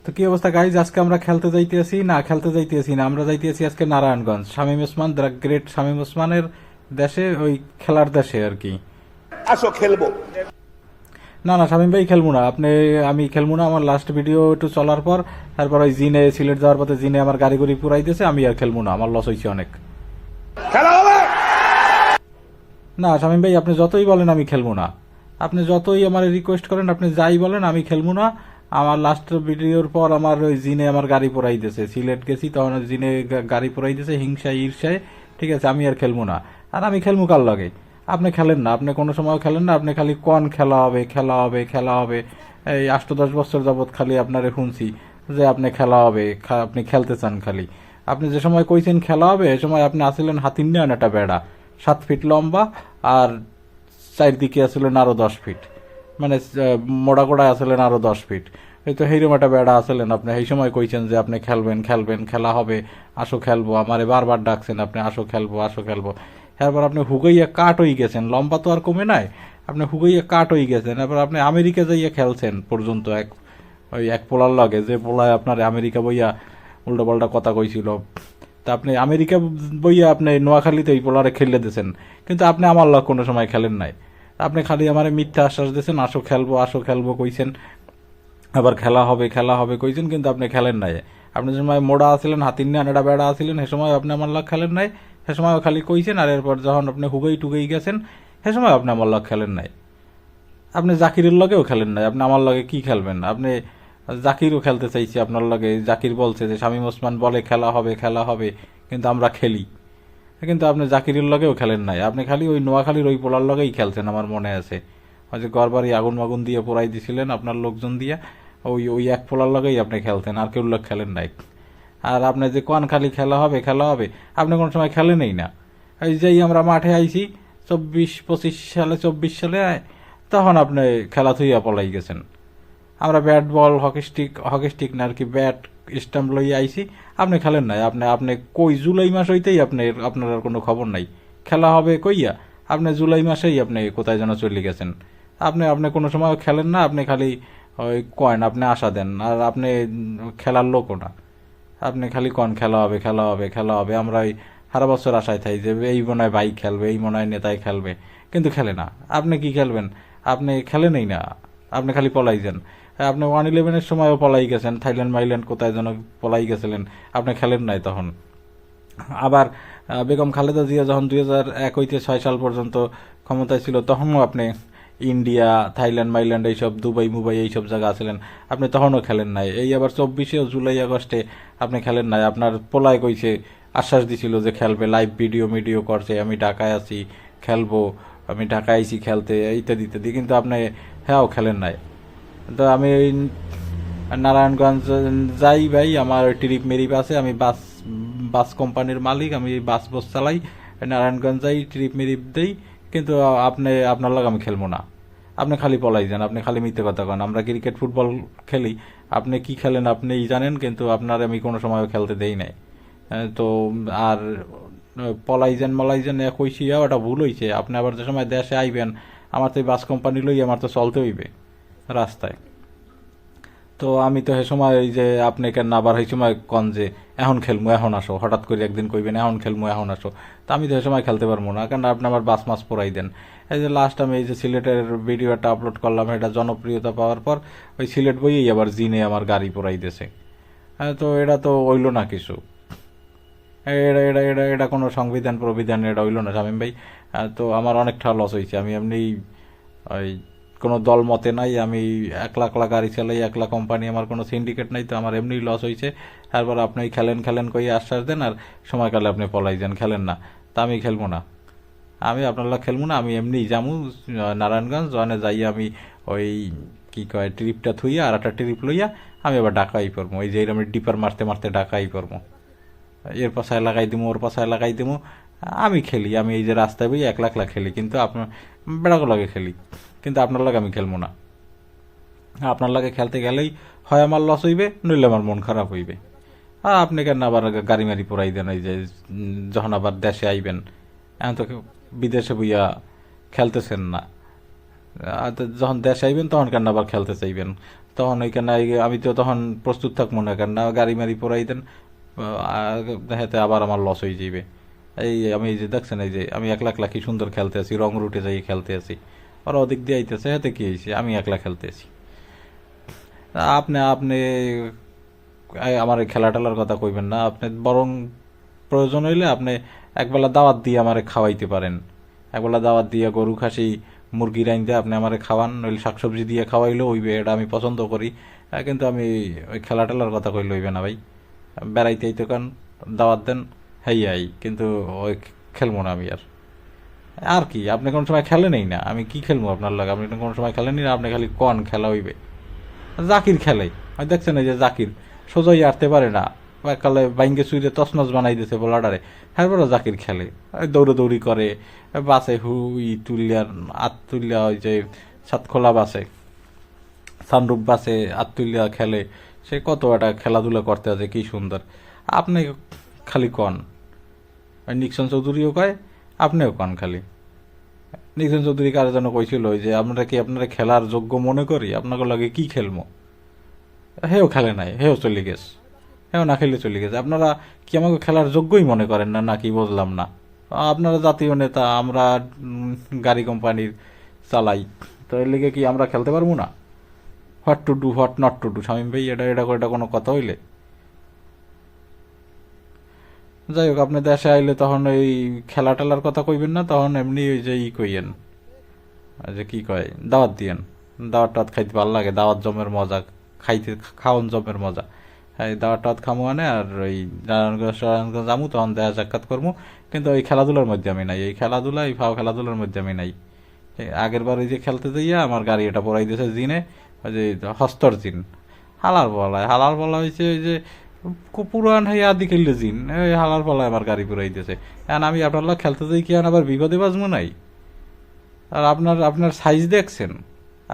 তো কি অবস্থা গাইজ, আজকে আমরা খেলতে যাইতেছি না আমরা যাইতেছি আজকে নারায়ণগঞ্জ, শামীম ওসমান, দ্য গ্রেট শামীম ওসমানের দেশে, ওই খেলার দেশে আর কি। আসো খেলবো। না শামীম ভাই খেলবো না, আমি খেলবো না। আমার লাস্ট ভিডিও একটু চলার পর তারপর ওই জিনে সিলেট যাওয়ার পথে জিনে আমার গাড়ি গুড়ি পুরাই দিয়েছে, আমি আর খেলবো না, আমার লস হয়েছে অনেক। খেলা হবে না শামীম ভাই, আপনি যতই বলেন আমি খেলবো না, আপনি যতই আমার রিকোয়েস্ট করেন, আপনি যাই বলেন, আমি খেলবো না। আমার লাস্ট ভিডিওর পর আমার ওই জিনে আমার গাড়ি পোড়াই দিয়েছে, সিলেট গেছি তখন ওই জিনে গাড়ি পোড়াই দিয়েছে হিংসায় ঈর্ষায়। ঠিক আছে, আমি আর খেলবো না। আর আমি খেলবো কার লাগে? আপনি খেলেন না, আপনি কোনো সময় খেলেন না, আপনি খালি কন খেলা হবে খেলা হবে খেলা হবে। এই 8-10 বছর যাবৎ খালি আপনারে শুনছি যে আপনি খেলা হবে, আপনি খেলতে চান খালি। আপনি যে সময় কইছেন খেলা হবে, এ সময় আপনি আসিলেন হাতির নিয়ে একটা বেড়া, 7 ফিট লম্বা, আর চারদিকে আসলেন আরো 10 ফিট, মানে মোড়া কোড়ায় আসলেন আরো 10 ফিট। এই তো সেইরকম একটা বেড়া আসলেন আপনি, এই সময় কইছেন যে আপনি খেলবেন খেলবেন খেলা হবে, আসো খেলবো, আমারে বারবার ডাকছেন আপনি, আসো খেলবো আসো খেলবো। এরপর আপনি হুগাইয়া কাট হয়ে গেছেন, লম্বা তো আর কমে নাই, আপনি হুগাইয়া কাট হয়ে গেছেন। এরপর আপনি আমেরিকা যাইয়া খেলছেন পর্যন্ত, এক পোলার লাগে, যে পোলায় আপনার আমেরিকা বইয়া উল্টো পাল্টা কথা কইছিল। তা আপনি আমেরিকা বইয়া আপনি নোয়াখালীতে ওই পোলারে খেলে দিয়েছেন, কিন্তু আপনি আমার লগ কোনো সময় খেলেন নাই। আপনি খালি আমার মিথ্যা আশ্বাস দিয়েছেন, আসো খেলবো কইছেন, আবার খেলা হবে কইছেন, কিন্তু আপনি খেলেন নাই। আপনি যে সময় মোড়া আছিলেন, হাতির নিয়ে আনেটা বেড়া আছিলেন, সে সময় আপনি আমার লগ খেলেন নাই, সে সময় খালি কইছেন। আর এরপর যখন আপনি হুগেই টুগেই গেছেন, সে সময় আপনি আমার লগ খেলেন নাই। আপনি জাকিরের লগেও খেলেন নাই, আপনি আমার লগে কি খেলবেন? আপনি জাকিরও খেলতে চাইছি আপনার লগে, জাকির বলছে যে শামীম ওসমান বলে খেলা হবে, কিন্তু আমরা খেলি, কিন্তু আপনি জাকিরের লগেও খেলেন নাই, আপনি খালি ওই নোয়াখালীর ওই পোলার লগেই খেলছেন, আমার মনে আছে। ওই যে গড়বাড়ি আগুন মাগুন দিয়ে পোড়াই দিছিলেন আপনার লোকজন দিয়ে, ওই ওই এক পোলার লগেই আপনি খেলতেন, আর কেউ লোক খেলেন নাই। আর আপনি যে কোন খালি খেলা হবে, আপনি কোন সময় খেলেনই না। এই যেই আমরা মাঠে আইছি 24-25 সালে তখন আপনি খেলা থুইয়া পলাই গেছেন। আমরা ব্যাট বল হকি স্টিক না আর কি, ব্যাট স্টাম্প লইয়া আইছি, আপনি খেলেন নাই। আপনি আপনি কই জুলাই মাস হইতেই আপনার আর কোনো খবর নাই, খেলা হবে কইয়া আপনি জুলাই মাসেই আপনি কোথায় যেন চলে গেছেন। আপনি আপনি কোনো সময় খেলেন না, আপনি খালি ওই কয়েন আপনি আশা দেন, আর আপনি খেলার লোকও না। আপনি খালি কন খেলা হবে, আমরা ওই সারা বছর আশায় থাই যে এই মনে হয় বাইক খেলবে, এই মনে হয় নেতায় খেলবে, কিন্তু খেলে না। আপনি কি খেলবেন? আপনি খেলেনই না, আপনি খালি পলাই যান। আপনি 111-এর সময়ও পলাই গেছেন, থাইল্যান্ড মাইল্যান্ড কোথায় যেন পলাই গেছিলেন, আপনি খেলেন নাই তখন। আবার বেগম খালেদা জিয়া যখন 2001-6 সাল পর্যন্ত ক্ষমতায় ছিল, তখনও আপনি ইন্ডিয়া থাইল্যান্ড মাইল্যান্ড এইসব দুবাই মুবাই এইসব জায়গা আছিলেন, আপনি তখনও খেলেন নাই। এই আবার 24 জুলাই আগস্টে আপনি খেলেন নাই। আপনার পোলায় কইছে, আশ্বাস দিছিল যে খেলবে, লাইভ ভিডিও করছে, আমি ঢাকায় আছি খেলবো, আমি ঢাকায় আইছি খেলতে, ইত্যাদি ইত্যাদি, কিন্তু আপনি হ্যাঁও খেলেন নাই। তো আমি ওই নারায়ণগঞ্জ যাই ভাই, আমার ট্রিপ মেরিপ আছে, আমি বাস বাস কোম্পানির মালিক, আমি বাস চালাই, নারায়ণগঞ্জ যাই, ট্রিপ মেরিপ দেই, কিন্তু আপনার লগে আমি খেলবো না। আপনি খালি পলাই যান, আপনি খালি মিথ্যে কথা কন। আমরা ক্রিকেট ফুটবল খেলি, আপনি কি খেলেন আপনিই জানেন, কিন্তু আপনার আমি কোনো সময় খেলতে দেই নাই। তো আর পলাইজেন মলাইজেন কইছি, ওটা ভুল হইছে। আপনি আবার যে সময় দেশে আইবেন, আমার তো এই বাস কোম্পানি লই আমার তো চলতে হইবে রাস্তায়। তো আমি তো সে সময় ওই যে আপনি কেন আবার সেই সময় কন যে এখন খেলবো এখন আসো, হঠাৎ করে একদিন কইবেন এখন খেলবো এখন আসো, তো আমি তো সে সময় খেলতে পারবো না, কারণ আপনি আমার বাস মাস পড়াই দেন। এই যে লাস্ট আমি এই যে সিলেটের ভিডিওটা আপলোড করলাম, এটা জনপ্রিয়তা পাওয়ার পর ওই সিলেট বইয়েই আবার জিনে আমার গাড়ি পড়াই দিয়েছে। তো এটা তো হইল না কিছু, এটা এটা এটা এটা কোনো সংবিধান প্রবিধান এটা হইল না শামীম ভাই। তো আমার অনেকটা লস হয়েছে। আমি এমনি ওই কোনো দল মতে নাই, আমি একলা একলা গাড়ি চালাই, একলা কোম্পানি, আমার কোনো সিন্ডিকেট নাই, তো আমার এমনি লস হয়েছে। তারপর আপনি খেলেন কই আশ্বাস দেন, আর সময়কালে আপনি পলাই যান, খেলেন না। তা আমি খেলবো না, আমি আপনার খেলবো না। আমি এমনি যামু নারায়ণগঞ্জ, ওখানে যাই আমি ওই কি কয় ট্রিপটা থুইয়া আর একটা ট্রিপ লইয়া আমি আবার ঢাকাই পড়বো, ওই যে আমি ডিপার মারতে মারতে ঢাকাই পড়বো, এর পাশায় লাগাই দিমু ওর পাশায় লাগাই দিমু। আমি খেলি, আমি এই যে রাস্তায় বই একলা একলা খেলি, কিন্তু আপনার বেড়াকো লাগে খেলি, কিন্তু আপনার লাগে আমি খেলবো না। আপনার লাগে খেলতে গেলেই হয় আমার লস হইবে, নইলে আমার মন খারাপ হইবে। আর আপনি কেন আবার গাড়ি মারি পড়াই দেন, এই যে যখন আবার দেশে আইবেন, এখন তো বিদেশে বইয়া খেলতেছেন না, তো যখন দেশ আইবেন তখন কেন আবার খেলতে চাইবেন, তখন ওইখানে আমি তো তখন প্রস্তুত থাকবো না, কেন গাড়ি মারি পরাই দেন, দেখাতে আবার আমার লস হয়ে যাবে। আমি এই যে দেখছেন, এই যে আমি একলা একলা কি সুন্দর খেলতে আছি, রং রুটে যাই খেলতে আছি, ওরা ওদিক দিয়ে আইতেছে, হাতে কি হয়েছে, আমি একলা খেলতে আছি। আপনি আপনি আমার এই খেলা টেলার কথা কইবেন না, আপনি বরং প্রয়োজন হইলে আপনি একবেলা দাওয়াত দিয়ে আমারে খাওয়াইতে পারেন, একবেলা দাওয়াত দিয়ে গরু খাসি মুরগি রাইন দিয়ে আপনি আমারে খাওয়ান, নইলে শাকসবজি দিয়ে খাওয়াইলেও হইবে, এটা আমি পছন্দ করি। কিন্তু আমি ওই খেলা টেলার কথা কইলে হইবে না ভাই। বেড়াইতে আইতে কান দাওয়াত দেন, হেই আই, কিন্তু ওই খেলবো না আমি। আর কি আপনি কোন সময় খেলেনই না, আমি কি খেলবো আপনার লাগে, আপনি কোন সময় খেলেনই না, আপনি খালি কন খেলা হইবে। জাকির খেলে, ওই দেখছেন এই যে জাকির সোজাই আটতে পারে না, কালে বাইঙ্গে চুইরে তসনস বানাই দিতেছে বলাডারে, হ্যাঁ বড় জাকির খেলে, দৌড়ি করে, বাসে হুই তুলিয়ার আত তুলিয়া, ওই যে সাতখোলা বাসে সানরূপ বাসে আত তুলিয়া খেলে, সে কত একটা খেলাধুলা করতে আছে, কি সুন্দর। আপনি খালি কন, নিক্সন চৌধুরীও কয়, আপনিও কন খালি। নিক্সন চৌধুরী কারো যেন কইছিল, ওই যে আপনারা কি আপনারা খেলার যোগ্য মনে করি, আপনাকে লাগে কি খেলবো, হেও খেলে নাই, হেও চলে গেছে, হেও না খেলে চলে গেছে। আপনারা কি আমাকে খেলার যোগ্যই মনে করেন না নাকি বুঝলাম না। আপনারা জাতীয় নেতা, আমরা গাড়ি কোম্পানির চালাই, তো এর লিগে কি আমরা খেলতে পারবো না? What to do what not to do, Shamim ভাই, এটা এটা এটা কোনো কথা হইলে? যাই হোক, আপনি দেশে আইলে তখন ওই খেলা টেলার কথা কইবেন না, তখন এমনি ওই যে কইয়েন, যে কি কয়, দাওয়াত দিয়েন। দাওয়াত টাওয়াত খাইতে ভালো লাগে, দাওয়াত জমের মজা, খাইতে খাওয়ান জমের মজা। হ্যাঁ, দাওয়াত টাওয়াত খামো আনে, আর ওই নারায়ণগঞ্জ যামু, তখন দেখা সাক্ষাৎ করবো। কিন্তু ওই খেলাধুলার মধ্যে আমি নাই, এই খেলাধুলা, এই ফাও খেলাধুলার মধ্যে আমি নাই। আগের বার ওই যে খেলতে যাইয়া আমার গাড়ি এটা পড়াই দিয়েছে জিনে, ওই যে হস্তর জিন, হালার বলা হয়েছে, ওই যে পুরান হাই আদি খেললে জিন, ওই হালার বলায় আমার গাড়ি পুরাই দিয়েছে। এখন আমি আপনার খেলতে যাই কি আবার বিপদে বাজবো নাই? আর আপনার আপনার সাইজ দেখছেন,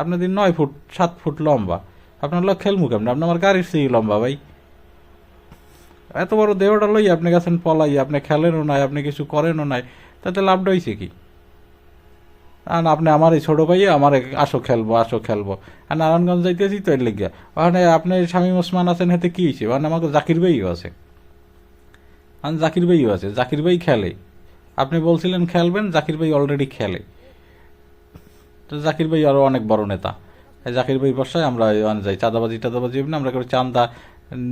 আপনার দিন 9 ফুট 7 ফুট লম্বা, আপনার লোক খেলমু কেমন? আপনি আমার গাড়ির সেই লম্বা ভাই, এত বড় দেহটা লই আপনি গেছেন পলাই, আপনি খেলেনও নাই, আপনি কিছু করেনও নাই, তাতে লাভটা হয়েছে কি? আর আপনি আমার এই ছোট ভাই আমার আসো খেলবো আসো খেলবো, আর নারায়ণগঞ্জ যাইতেছি তো এর লেগে, ওখানে আপনি শামীম ওসমান আছেন, হাতে কি হয়েছে, ওখানে আমাকে জাকির ভাইও আছে, আর জাকির ভাইও আছে, জাকির ভাই খেলে। আপনি বলছিলেন খেলবেন, জাকির ভাই অলরেডি খেলে। তো জাকির ভাই আরো অনেক বড় নেতা, এই জাকির ভাই বসায় আমরা যাই, চাঁদাবাজি টাদাবাজি হবে না, আমরা করে চান্দা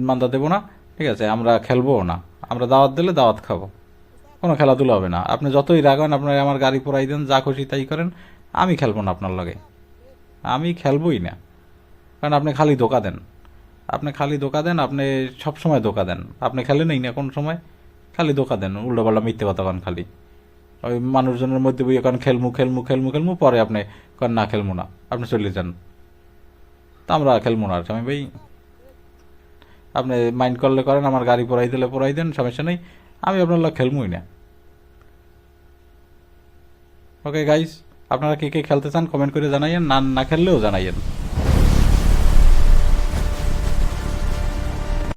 মান্দা দেবো না, ঠিক আছে, আমরা খেলবোও না, আমরা দাওয়াত দিলে দাওয়াত খাবো, কোনো খেলাধুলা হবে না। আপনি যতই রাগান, আপনার আমার গাড়ি পোড়াই দেন, যা খুশি তাই করেন, আমি খেলবো না আপনার লগে, আমি খেলবোই না। কারণ আপনি খালি ধোকা দেন, আপনি খালি ধোকা দেন, আপনি সবসময় ধোকা দেন, আপনি খেলেনই না কোন সময়, খালি ধোকা দেন, উল্টোপাল্টা মিথ্যে কথা কন খালি। ওই মানুষজনের মধ্যে বই এখন খেলমু খেলমু খেলমু খেলমু, পরে আপনি কন না খেলমু না, আপনি চলে যান, তা আমরা খেলমু না। আমি ভাই, আপনি মাইন্ড করলে করেন, আমার গাড়ি পোড়াই দিলে পোড়াই দেন, সমস্যা নেই, আমি আপনার লোক খেলমুই না। ওকে গাইস, আপনারা কে কে খেলতে চান কমেন্ট করে জানাইয়েন, না না খেললেও জানাইয়েন।